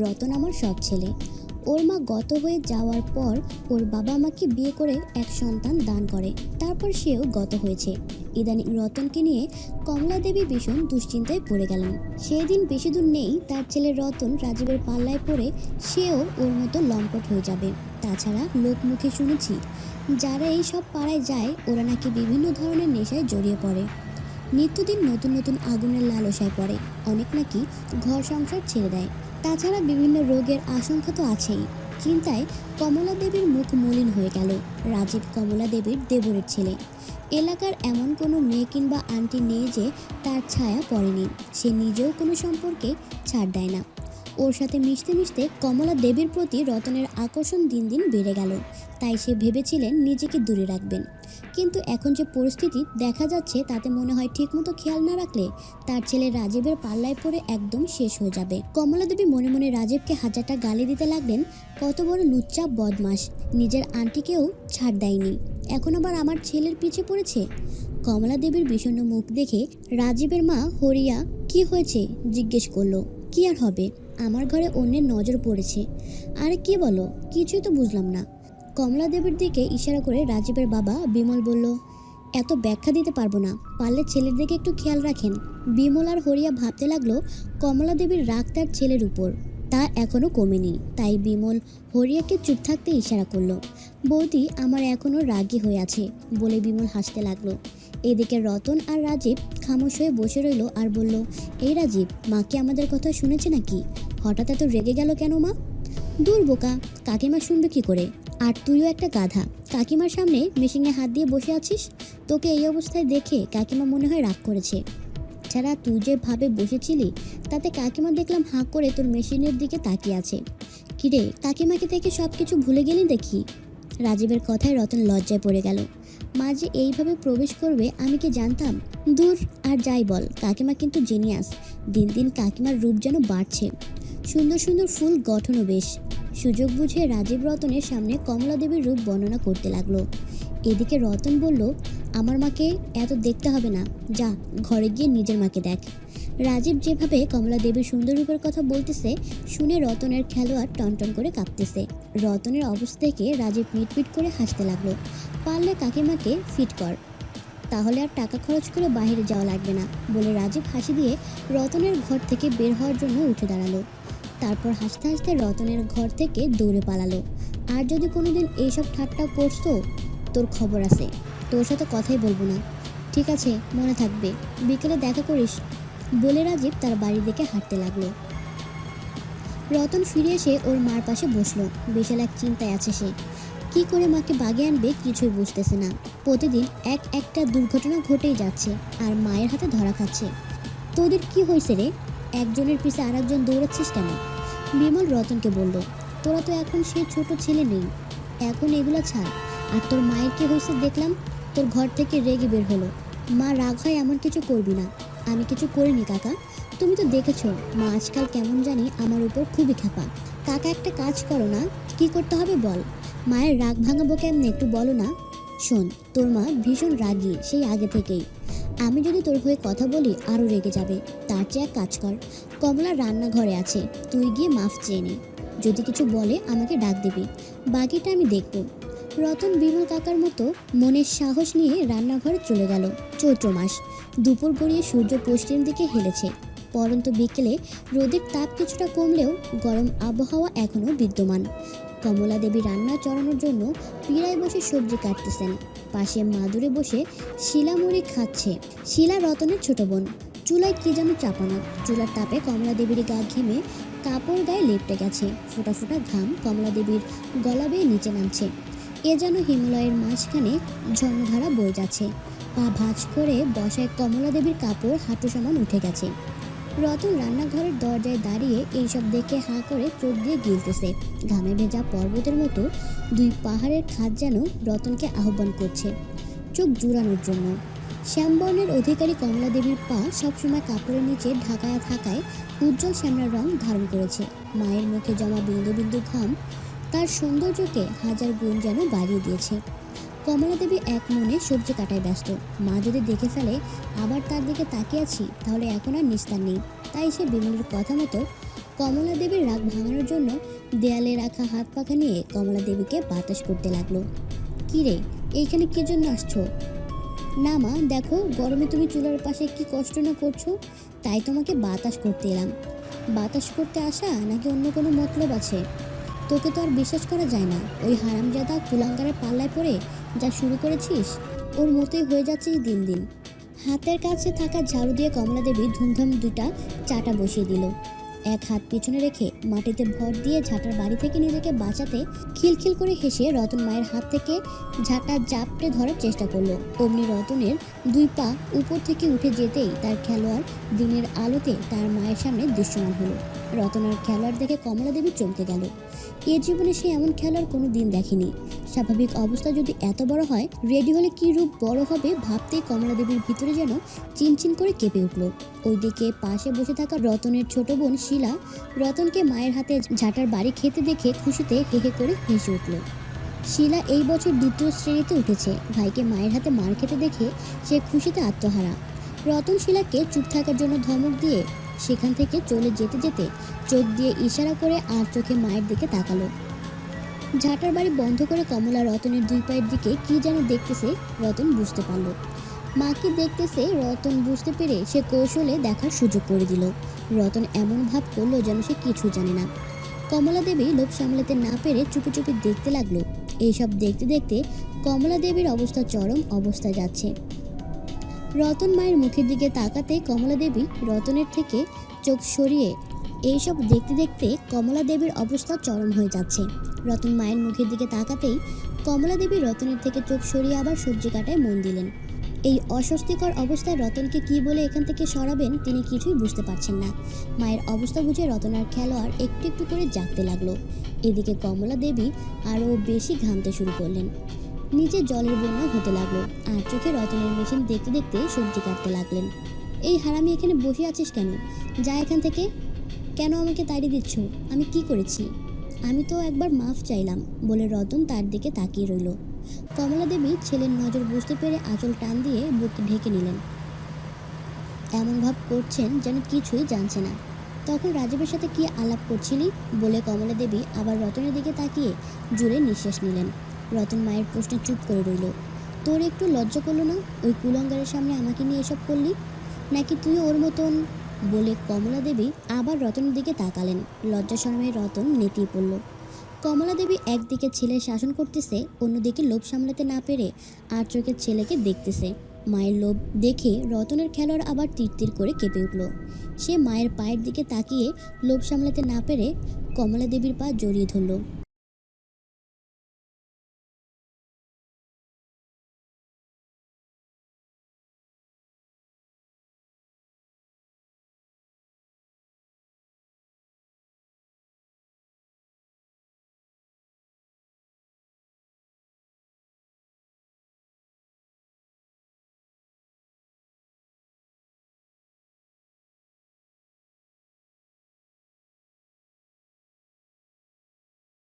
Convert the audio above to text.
রতন আমার সব ছেলে। ওর মা গত হয়ে যাওয়ার পর ওর বাবা আমাকে বিয়ে করে এক সন্তান দান করে, তারপর সেও গত হয়েছে। ইদানিং রতনকে নিয়ে কমলা দেবী ভীষণ দুশ্চিন্তায় পড়ে গেলেন। সেদিন বেশি দূর নেই তার ছেলে রতন রাজীবের পাল্লায় পড়ে সেও ওর মতো লম্পট হয়ে যাবে। তাছাড়া লোক মুখে শুনেছি যারা এই সব পাড়ায় যায় ওরা নাকি বিভিন্ন ধরনের নেশায় জড়িয়ে পড়ে, নিত্যদিন নতুন নতুন আগুনের লালসায় পড়ে, অনেক নাকি ঘর সংসার ছেড়ে দেয়। তাছাড়া বিভিন্ন রোগের আশঙ্কা তো আছেই। চিন্তায় কমলা দেবীর মুখ মলিন হয়ে গেল। রাজীব কমলা দেবীর দেবরের ছেলে। এলাকার এমন কোনো মেয়ে কিংবা আন্টি নেই যে তার ছায়া পড়েনি। সে নিজেও কোনো সম্পর্কে ছাড় দেয় না। ওর সাথে মিশতে মিশতে কমলা দেবীর প্রতি রতনের আকর্ষণ দিন দিন বেড়ে গেল। তাই সে ভেবেছিলেন নিজেকে দূরে রাখবেন, কিন্তু এখন যে পরিস্থিতি দেখা যাচ্ছে তাতে মনে হয় ঠিকমতো খেয়াল না রাখলে তার ছেলে রাজীবের পাল্লায় পড়ে একদম শেষ হয়ে যাবে। কমলা দেবী মনে মনে রাজীবকে হাজারটা গালি দিতে লাগলেন। কত বড় লুচ্চা বদমাস, নিজের আন্টিকেও ছাড় দেয়নি, এখন আবার আমার ছেলের পিছে পড়েছে। কমলা দেবীর বিষণ্ণ মুখ দেখে রাজীবের মা হরিয়া কি হয়েছে জিজ্ঞেস করলো। কি আর হবে, আমার ঘরে অন্যের নজর পড়েছে। আরে কি বলো, কিছুই তো বুঝলাম না। কমলা দেবীর দিকে ইশারা করে রাজীবের বাবা বিমল বলল, এত ব্যাখ্যা দিতে পারবো না, পারলে ছেলের দিকে একটু খেয়াল রাখেন। বিমল আর হরিয়া ভাবতে লাগলো কমলা দেবীর রাগ তার ছেলের উপর তা এখনো কমেনি। তাই বিমল হরিয়াকে চুপ থাকতে ইশারা করলো। বৌদি আমার এখনো রাগী হয়ে আছে বলে বিমল হাসতে লাগলো। এদিকে রতন আর রাজীব খামোশ হয়ে বসে রইল আর বলল, এই রাজীব, মা কি আমাদের কথা শুনেছে নাকি? হঠাৎ এত রেগে গেল কেন মা? দূর বোকা, কাকিমা শুনবে কি করে? আর তুইও একটা গাধা, কাকিমার সামনে মেশিনে হাত দিয়ে বসে আছিস। তোকে এই অবস্থায় দেখে কাকিমা মনে হয় রাগ করেছে। ছাড়া তুই যেভাবে বসেছিলি তাতে কাকিমা দেখলাম হাঁ করে তোর মেশিনের দিকে তাকিয়ে আছে। কিরে, কাকিমাকে দেখে সব কিছু ভুলে গেলি দেখি। রাজীবের কথায় রতন লজ্জায় পড়ে গেল। মা যে এইভাবে প্রবেশ করবে আমি কি জানতাম? দূর, আর যাই বল, কাকিমা কিন্তু জিনিয়াস। দিন দিন কাকিমার রূপ যেন বাড়ছে, সুন্দর সুন্দর ফুল গঠনও বেশ। সুযোগ বুঝে রাজীব রতনের সামনে কমলা দেবীর রূপ বর্ণনা করতে লাগলো। এদিকে রতন বলল, আমার মাকে এত দেখতে হবে না, যা ঘরে গিয়ে নিজের মাকে দেখ। রাজীব যেভাবে কমলা দেবীর সুন্দর রূপের কথা বলতেছে শুনে রতনের খেলোয়াড় টনটন করে কাঁপতেছে। রতনের অবস্থা দেখে রাজীব মিটমিট করে হাসতে লাগলো। পারলে কাকিমাকে ফিট কর, তাহলে আর টাকা খরচ করে বাইরে যাওয়া লাগবে না বলে রাজীব হাসি দিয়ে রতনের ঘর থেকে বের হওয়ার জন্য উঠে দাঁড়ালো। তারপর হাসতে হাসতে রতনের ঘর থেকে দৌড়ে পালালো। আর যদি কোনোদিন এইসব ঠাট্টা করছো তোর খবর আছে, তোর সাথে কথাই বলবো না। ঠিক আছে, মনে থাকবে, বিকেলে দেখা করিস বলে রাজীব তার বাড়ির দিকে হাঁটতে লাগলো। রতন ফিরে এসে ওর মার পাশে বসলো। বিশাল এক চিন্তায় আছে সে। কি করে মাকে বাগে আনবে কিছুই বুঝতেছে না। প্রতিদিন একটা দুর্ঘটনা ঘটেই যাচ্ছে আর মায়ের হাতে ধরা খাচ্ছে। তোদের কি হয়েছে রে, একজনের পিছে আর একজন দৌড়াচ্ছিস কেন? বিমল রতনকে বলল, তোরা তো এখন সেই ছোট ছেলে নেই, এখন এগুলো ছাড়। আর তোর মায়ের কি হয়েছে দেখলাম, তোর ঘর থেকে রেগে বের হলো। মা রাগ হয় এমন কিছু করবি না। আমি কিছু করিনি কাকা, তুমি তো দেখেছো মা আজকাল কেমন জানি আমার উপর খুবই খেপা। কাকা একটা কাজ করো না, কি করতে হবে বল? মায়ের রাগ ভাঙাবো কেমনে একটু বলো না। শোন, তোর মা ভীষণ রাগী সেই আগে থেকেই। আমি যদি তোর হয়ে কথা বলি আরও রেগে যাবে। তার চেয়ে এক কাজ কর, কমলা রান্নাঘরে আছে, তুই গিয়ে মাফ চেয়ে নে। যদি কিছু বলে আমাকে ডাক দিবি, বাকিটা আমি দেখব। রতন বিমল কাকার মতো মনের সাহস নিয়ে রান্নাঘরে চলে গেল। চৈত্র মাস, দুপুর গড়িয়ে সূর্য পশ্চিম দিকে হেলেছে। পরন্ত বিকেলে রোদের তাপ কিছুটা কমলেও গরম আবহাওয়া এখনও বিদ্যমান। কমলা দেবী রান্না চড়ানোর জন্য পীড়ায় বসে সবজি কাটতেছেন। পাশে মাদুরে বসে শিলা মুড়ি খাচ্ছে। শিলা রতনের ছোট বোন। চুলায় কি যেন চাপানো। চুলার তাপে কমলা দেবীর গা ঘেমে কাপড় গায়ে লেপটে গেছে। ফোঁটা ফোঁটা ঘাম কমলা দেবীর গলা বেয়ে নিচে নামছে। এ যেন হিমালয়ের মাঝখানে ঝর্ণাধারা বয়ে যাচ্ছে। পা ভাঁজ করে বসায় কমলা দেবীর কাপড় হাঁটু সমান উঠে গেছে। রতন রান্নাঘরের দরজায় দাঁড়িয়ে এইসব দেখে হাঁ করে চোখ দিয়ে গিলতেছে। ঘামে ভেজা পর্বতের মতো দুই পাহাড়ের খাদ যেন রতনকে আহ্বান করছে চোখ জুড়ানোর জন্য। শ্যামবর্ণের অধিকারী কমলা দেবীর পা সবসময় কাপড়ের নিচে ঢাকায় থাকায় উজ্জ্বল শ্যামলার রং ধারণ করেছে। মায়ের মুখে জমা বিন্দু বিন্দু ঘাম তার সৌন্দর্যকে হাজার গুণ যেন বাড়িয়ে দিয়েছে। কমলা দেবী এক মনে সবজি কাটায় ব্যস্ত। মা যদি দেখে ফেলে আবার তার দিকে তাকিয়ে আছি তাহলে এখন আর নিস্তার নেই। তাই সে বিমলের কথা মতো কমলা দেবীর রাগ ভাঙানোর জন্য দেয়ালে রাখা হাত পাখা নিয়ে কমলা দেবীকে বাতাস করতে লাগলো। "কি রে, এইখানে কি জন্য আসছো?" "না মা, দেখো গরমে তুমি চুলার পাশে কি কষ্ট না করছো, তাই তোমাকে বাতাস করতে এলাম।" "বাতাস করতে আসা নাকি অন্য কোনো মতলব আছে? তোকে তো আর বিশ্বাস করা যায় না। ওই হারামজাদা কুলাঙ্গারের পাল্লায় পড়ে যা শুরু করেছিস, ওর মতোই হয়ে যাচ্ছিস দিন দিন।" হাতের কাছে থাকা ঝাড়ু দিয়ে কমলা দেবী ধুমধাম দুটা চাটা বসিয়ে দিল। এক হাত পিছনে রেখে মাটিতে ভর দিয়ে ঝাঁটার বাড়ি থেকে নিজেকে বাঁচাতে খিলখিল করে হেসে রতন মায়ের হাত থেকে ঝাঁটা জাপটে ধরার চেষ্টা করলো। অমনি রতনের দুই পা উপর থেকে উঠে যেতেই তার খেলোয়াড় দিনের আলোতে তার মায়ের সামনে দৃশ্যমান হলো। রতন আর খেলোয়াড় দেখে কমলা দেবী চমকে গেল। এ জীবনে সে এমন খেলোয়াড় কোনো দিন দেখেনি। স্বাভাবিক অবস্থা যদি এত বড় হয়, রেডি হলে কি রূপ বড় হবে ভাবতেই কমলা দেবীর ভিতরে যেন চিনচিন করে কেঁপে উঠল। ওইদিকে পাশে বসে থাকা রতনের ছোট বোন শিলা রতনকে মায়ের হাতে ঝাঁটার বাড়ি খেতে দেখে খুশিতে হেহে করে হেসে উঠল। শিলা এই বছর 2য় শ্রেণীতে উঠেছে। ভাইকে মায়ের হাতে মার খেতে দেখে সে খুশিতে আত্মহারা। রতন শিলাকে চুপ থাকার জন্য ধমক দিয়ে সেখান থেকে চলে যেতে যেতে চোখ দিয়ে ইশারা করে আর চোখে মায়ের দিকে তাকালো। ঝাঁটার বাড়ি বন্ধ করে কমলা রতনের দুই পায়ের দিকে কি যেন দেখতেছে। রতন বুঝতে পারল মা কি দেখতেছে। রতন বুঝতে পেরে সে কৌশলে দেখার সুযোগ করে দিল। রতন এমন ভাব করলো যেন সে কিছু জানে না। কমলা দেবী লোভ সামলাতে না পেরে চুপি চুপি দেখতে লাগলো। এইসব দেখতে দেখতে কমলা দেবীর অবস্থা চরম অবস্থায় যাচ্ছে। রতন মায়ের মুখের দিকে তাকাতে কমলা দেবী রতনের থেকে চোখ সরিয়ে এইসব দেখতে দেখতে কমলা দেবীর অবস্থা চরম হয়ে যাচ্ছে। রতন মায়ের মুখের দিকে তাকাতেই কমলা দেবী রতনের থেকে চোখ সরিয়ে আবার সবজি কাটায় মন দিলেন। এই অস্বস্তিকর অবস্থায় রতনকে কি বলে এখান থেকে সরাবেন তিনি কিছুই বুঝতে পারছেন না। মায়ের অবস্থা বুঝে রতন আর খেলোয়াড় একটু একটু করে জাগতে লাগলো। এদিকে কমলা দেবী আরও বেশি ঘামতে শুরু করলেন। নিচে জলের বন্যা হতে লাগলো। আর চোখে রতনের মেশিন দেখতে দেখতে সবজি কাটতে লাগলেন। "এই হারামি, এখানে বসে আছিস কেন? যা এখান থেকে। কেন আমাকে তাড়িয়ে দিচ্ছ? আমি কি করেছি? আমি তো একবার মাফ চাইলাম" বলে রতন তার দিকে তাকিয়ে রইল। কমলা দেবী ছেলের নজর বুঝতে পেরে আঁচল টান দিয়ে বুক ঢেকে নিলেন। এমন ভাব করছেন যেন কিছুই জানছে না। "তখন রাজীবের সাথে কি আলাপ করছিলি?" বলে কমলা দেবী আবার রতনের দিকে তাকিয়ে জোরে নিঃশ্বাস নিলেন। রতন মায়ের প্রশ্নে চুপ করে রইল। "তোর একটু লজ্জা করলো না? ওই কুলঙ্গারের সামনে আমাকে নিয়ে এসব করলি? নাকি তুই ওর মতন?" বলে কমলা দেবী আবার রতনের দিকে তাকালেন। লজ্জা শরমে রতন নেতিয়ে পড়ল। কমলা দেবী একদিকে ছেলে শাসন করতেছে, অন্যদিকে লোভ সামলাতে না পেরে আর চোখের ছেলেকে দেখতেছে। মায়ের লোভ দেখে রতনের খেলোয়াড় আবার তিরতির করে কেঁপে উঠল। সে মায়ের পায়ের দিকে তাকিয়ে লোভ সামলাতে না পেরে কমলা দেবীর পা জড়িয়ে ধরল।